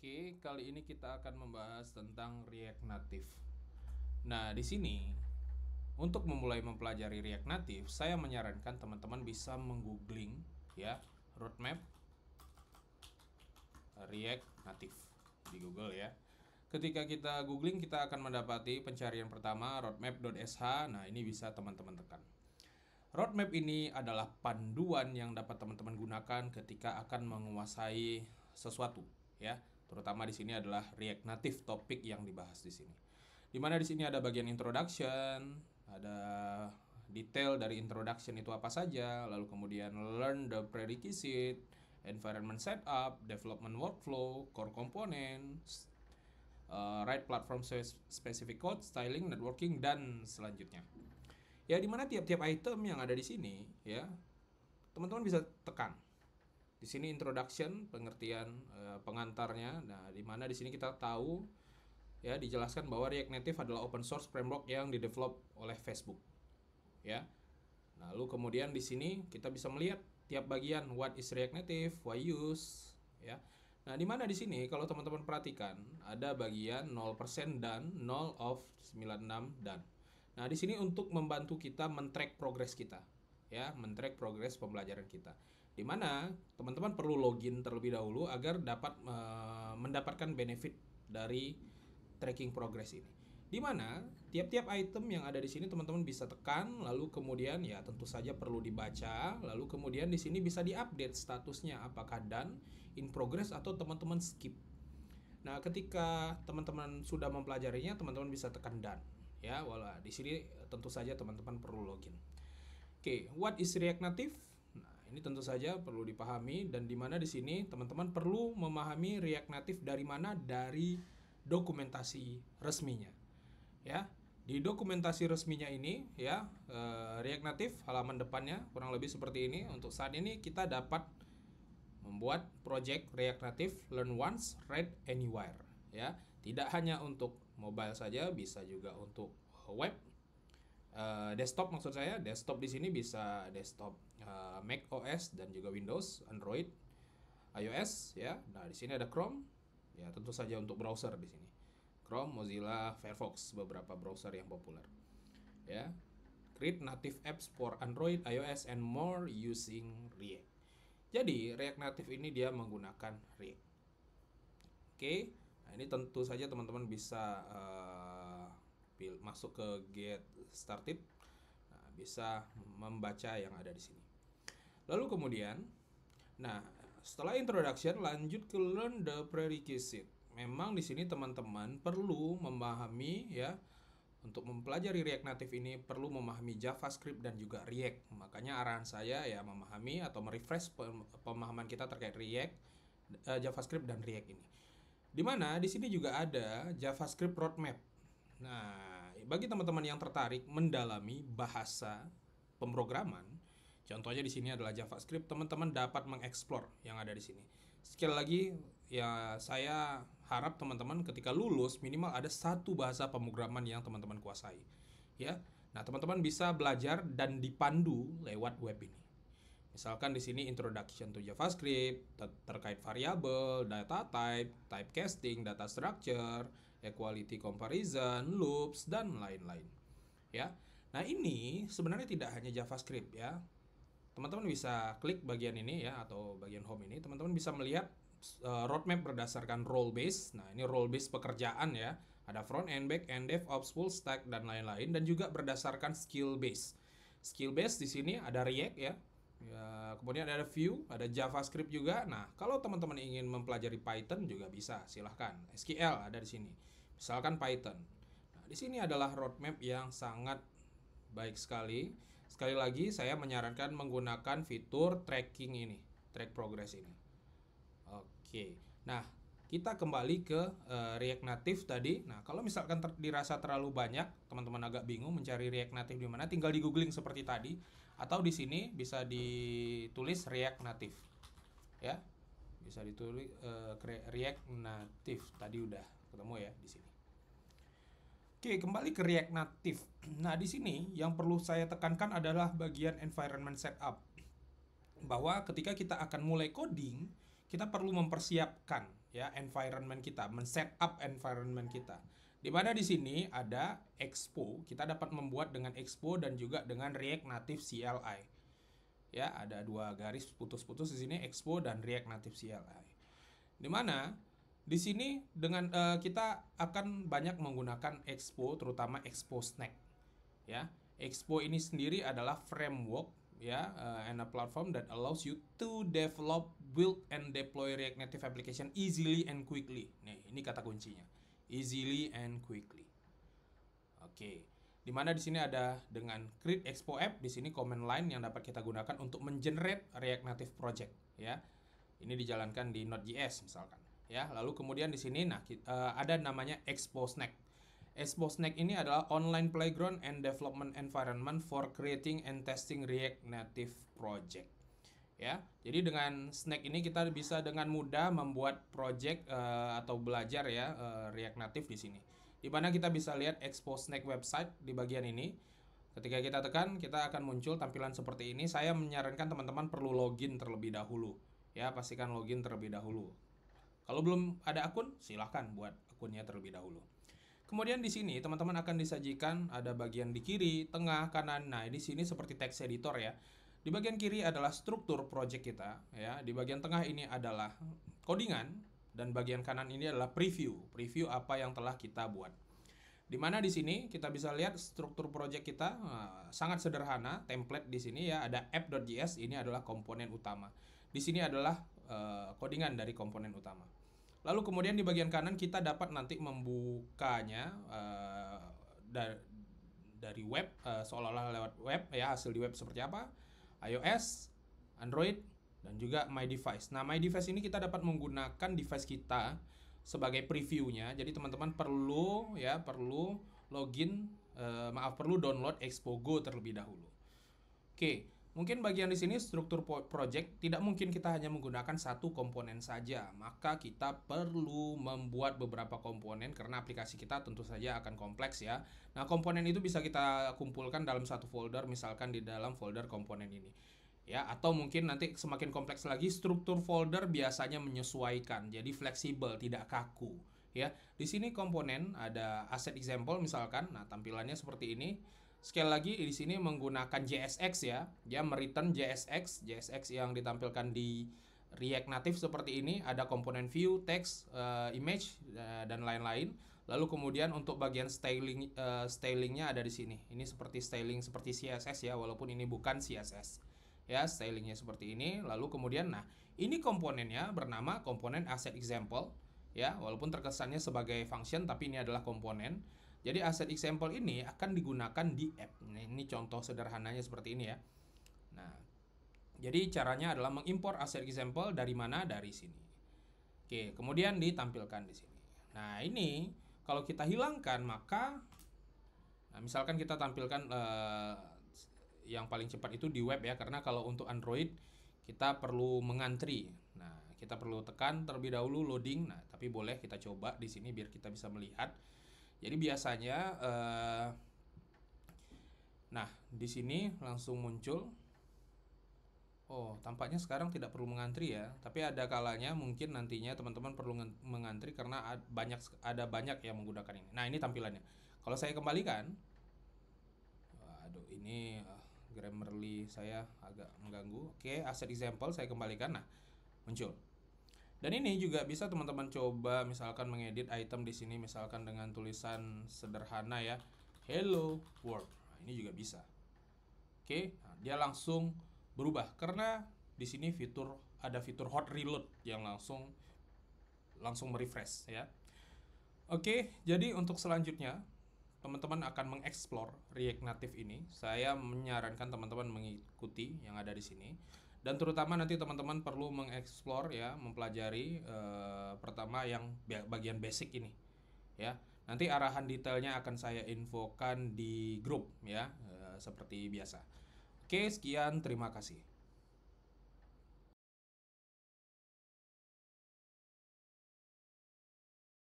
Oke, kali ini kita akan membahas tentang React Native. Nah, di sini untuk memulai mempelajari React Native, saya menyarankan teman-teman bisa menggoogling ya, roadmap React Native di Google ya. Ketika kita googling, kita akan mendapati pencarian pertama roadmap.sh. Nah, ini bisa teman-teman tekan. Roadmap ini adalah panduan yang dapat teman-teman gunakan ketika akan menguasai sesuatu, ya. Terutama di sini adalah React Native topik yang dibahas di sini. Di mana di sini ada bagian introduction, ada detail dari introduction itu apa saja, lalu kemudian learn the prerequisite, environment setup, development workflow, core components, write platform specific code, styling, networking, dan selanjutnya. Ya, dimana tiap-tiap item yang ada di sini ya teman-teman bisa tekan. Di sini introduction, pengertian pengantarnya. Nah, dimana di sini kita tahu ya dijelaskan bahwa React Native adalah open source framework yang didevelop oleh Facebook. Ya. Lalu kemudian di sini kita bisa melihat tiap bagian what is React Native, why use ya. Nah, dimana di sini kalau teman-teman perhatikan ada bagian 0% dan 0 of 96 dan. Nah, di sini untuk membantu kita men-track progres kita, ya, men-track progres pembelajaran kita. Di mana teman-teman perlu login terlebih dahulu agar dapat mendapatkan benefit dari tracking progres ini. Di mana tiap-tiap item yang ada di sini teman-teman bisa tekan, lalu kemudian ya tentu saja perlu dibaca, lalu kemudian di sini bisa diupdate statusnya apakah done, in progress atau teman-teman skip. Nah, ketika teman-teman sudah mempelajarinya, teman-teman bisa tekan done. Ya, wala. Di sini tentu saja teman-teman perlu login. Oke, what is React Native? Nah, ini tentu saja perlu dipahami dan di mana di sini teman-teman perlu memahami React Native dari mana? Dari dokumentasi resminya. Ya, di dokumentasi resminya ini ya, React Native halaman depannya kurang lebih seperti ini. Untuk saat ini kita dapat membuat project React Native Learn Once, Read Anywhere ya. Tidak hanya untuk mobile saja, bisa juga untuk web, desktop maksud saya. Desktop di sini bisa desktop Mac OS dan juga Windows, Android, iOS ya. Nah, di sini ada Chrome. Ya, tentu saja untuk browser di sini. Chrome, Mozilla, Firefox, beberapa browser yang populer. Ya. Create native apps for Android, iOS and more using React. Jadi, React Native ini dia menggunakan React. Oke, nah ini tentu saja teman-teman bisa masuk ke Get Started. Nah, bisa membaca yang ada di sini. Lalu kemudian, nah setelah introduction lanjut ke learn the prerequisite. Memang di sini teman-teman perlu memahami ya, untuk mempelajari React Native ini perlu memahami JavaScript dan juga React. Makanya arahan saya ya memahami atau merefresh pemahaman kita terkait React, JavaScript dan React ini. Dimana di sini juga ada JavaScript roadmap. Nah, bagi teman-teman yang tertarik mendalami bahasa pemrograman, contohnya di sini adalah JavaScript, teman-teman dapat mengeksplor yang ada di sini. Sekali lagi, ya saya harap teman-teman ketika lulus minimal ada satu bahasa pemrograman yang teman-teman kuasai. Ya, nah teman-teman bisa belajar dan dipandu lewat web ini. Misalkan di sini introduction to JavaScript terkait variabel, data type, typecasting, data structure, equality comparison, loops dan lain-lain. Ya. Nah, ini sebenarnya tidak hanya JavaScript ya. Teman-teman bisa klik bagian ini ya atau bagian home ini, teman-teman bisa melihat roadmap berdasarkan role base. Nah, ini role base pekerjaan ya. Ada front end, back end, DevOps, full stack dan lain-lain dan juga berdasarkan skill base. Skill base di sini ada React ya. Ya, kemudian ada Vue, ada JavaScript juga. Nah, kalau teman-teman ingin mempelajari Python juga bisa, silahkan. SQL ada di sini. Misalkan Python. Nah, di sini adalah roadmap yang sangat baik sekali. Sekali lagi, saya menyarankan menggunakan fitur tracking ini, track progress ini. Oke. Nah, kita kembali ke React Native tadi. Nah, kalau misalkan dirasa terlalu banyak, teman-teman agak bingung mencari React Native di mana, tinggal di googling seperti tadi atau di sini bisa ditulis React Native. Ya. Bisa ditulis React Native. Tadi udah ketemu ya di sini. Oke, kembali ke React Native. Nah, di sini yang perlu saya tekankan adalah bagian environment setup. Bahwa ketika kita akan mulai coding, kita perlu mempersiapkan ya environment kita, men-setup environment kita. Di mana di sini ada Expo, kita dapat membuat dengan Expo dan juga dengan React Native CLI. Ya, ada dua garis putus-putus di sini, Expo dan React Native CLI. Di mana di sini dengan kita akan banyak menggunakan Expo, terutama Expo Snack. Ya, Expo ini sendiri adalah framework ya, and a platform that allows you to develop, build, and deploy React Native application easily and quickly. Nih, ini kata kuncinya, easily and quickly. Oke, di mana di sini ada dengan create Expo app, di sini command line yang dapat kita gunakan untuk mengenerate React Native project. Ya, ini dijalankan di Node.js misalkan. Ya, lalu kemudian di sini, nah ada namanya Expo Snack. Expo Snack ini adalah online playground and development environment for creating and testing React Native project. Ya, jadi dengan Snack ini kita bisa dengan mudah membuat project atau belajar ya React Native di sini. Di mana kita bisa lihat Expo Snack website di bagian ini. Ketika kita tekan, kita akan muncul tampilan seperti ini. Saya menyarankan teman-teman perlu login terlebih dahulu. Ya, pastikan login terlebih dahulu. Kalau belum ada akun, silahkan buat akunnya terlebih dahulu. Kemudian di sini teman-teman akan disajikan ada bagian di kiri, tengah, kanan. Nah, di sini seperti text editor ya. Di bagian kiri adalah struktur project kita ya. Di bagian tengah ini adalah codingan dan bagian kanan ini adalah preview apa yang telah kita buat. Di mana di sini kita bisa lihat struktur project kita sangat sederhana, template di sini ya, ada app.js, ini adalah komponen utama. Di sini adalah codingan dari komponen utama. Lalu kemudian di bagian kanan kita dapat nanti membukanya dari web, seolah-olah lewat web ya, hasil di web seperti apa, iOS, Android, dan juga My Device. Nah, My Device ini kita dapat menggunakan device kita sebagai previewnya. Jadi teman-teman perlu login, perlu download Expo Go terlebih dahulu. Oke. Mungkin bagian di sini struktur project, tidak mungkin kita hanya menggunakan satu komponen saja. Maka kita perlu membuat beberapa komponen karena aplikasi kita tentu saja akan kompleks ya. Nah, komponen itu bisa kita kumpulkan dalam satu folder, misalkan di dalam folder komponen ini. Ya, atau mungkin nanti semakin kompleks lagi, struktur folder biasanya menyesuaikan, jadi fleksibel, tidak kaku. Ya, di sini komponen ada asset example misalkan. Nah, tampilannya seperti ini. Sekali lagi di sini menggunakan JSX ya, dia mereturn JSX yang ditampilkan di React Native seperti ini, ada komponen view, text, image dan lain-lain. Lalu kemudian untuk bagian stylingnya ada di sini. Ini seperti styling seperti CSS ya, walaupun ini bukan CSS. Ya, stylingnya seperti ini. Lalu kemudian, nah ini komponennya bernama komponen asset example ya, walaupun terkesannya sebagai function tapi ini adalah komponen. Jadi asset example ini akan digunakan di app. Nah, ini contoh sederhananya seperti ini ya. Nah, jadi caranya adalah mengimpor asset example dari mana? Dari sini. Oke, kemudian ditampilkan di sini. Nah, ini kalau kita hilangkan maka, nah, misalkan kita tampilkan yang paling cepat itu di web ya, karena kalau untuk Android kita perlu mengantri. Nah, kita perlu tekan terlebih dahulu loading. Nah, tapi boleh kita coba di sini biar kita bisa melihat. Jadi biasanya, nah di sini langsung muncul. Oh, tampaknya sekarang tidak perlu mengantri ya. Tapi ada kalanya mungkin nantinya teman-teman perlu mengantri karena ada banyak yang menggunakan ini. Nah, ini tampilannya. Kalau saya kembalikan, aduh ini Grammarly saya agak mengganggu. Oke, asset example saya kembalikan. Nah, muncul. Dan ini juga bisa teman-teman coba misalkan mengedit item di sini misalkan dengan tulisan sederhana ya, hello world. Nah, ini juga bisa. Oke, nah, dia langsung berubah karena di sini ada fitur hot reload yang langsung merefresh ya. Oke, jadi untuk selanjutnya teman-teman akan mengeksplor React Native ini. Saya menyarankan teman-teman mengikuti yang ada di sini. Dan terutama nanti teman-teman perlu mengeksplor ya, mempelajari pertama yang bagian basic ini ya. Nanti arahan detailnya akan saya infokan di grup ya, seperti biasa. Oke, sekian, terima kasih.